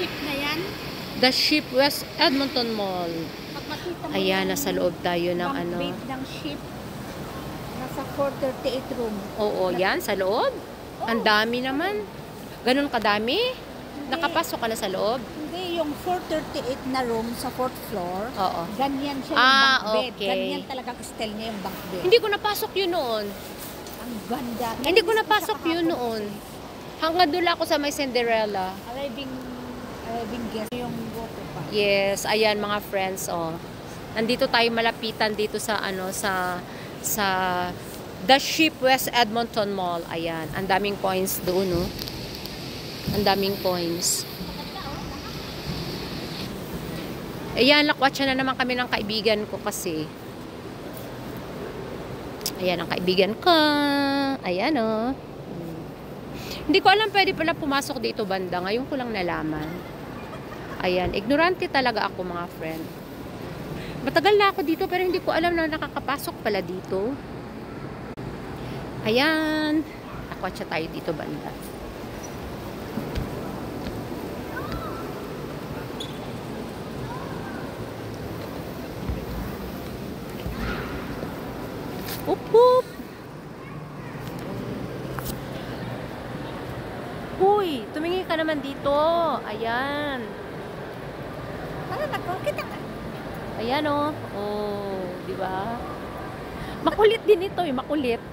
ship na yan. The Ship West Edmonton Mall. Pag makita mo Ayan, yung nasa loob tayo ng bunk ano. bed ng ship. Nasa 438 room. Oo, yan, sa loob. Ang dami naman. Ganun kadami? Nakapasok ka na sa loob? Hindi, yung 438 na room sa 4th floor. Oo. Ganyan siya yung bunk bed. Okay. Ganyan talagang style niya yung bunk bed. Hindi ko napasok yun noon. Ang ganda. Hindi ko napasok yun noon. Hanggang doon ako sa may Cinderella. Arriving guest. Yung water park. Yes, ayan mga friends, oh. Nandito tayo malapitan dito sa ano sa The Ship West Edmonton Mall. Ayan, ang daming coins doon, no. Ang daming coins. Ayan, lakwatsa na naman kami ng kaibigan ko kasi. Ayan ang kaibigan ko. Ayan, oh. Hindi ko alam pwede pala pumasok dito banda. Ngayon ko lang nalaman. Ayan, ignorante talaga ako mga friend. Matagal na ako dito pero hindi ko alam na nakakapasok pala dito. Ayan. Lakwatsa tayo dito banda. Up. Uy, tumingin ka naman dito. Ayan. Para nagkakita ka. Ayan, oh. Oh, di ba? Makulit din ito, eh, makulit.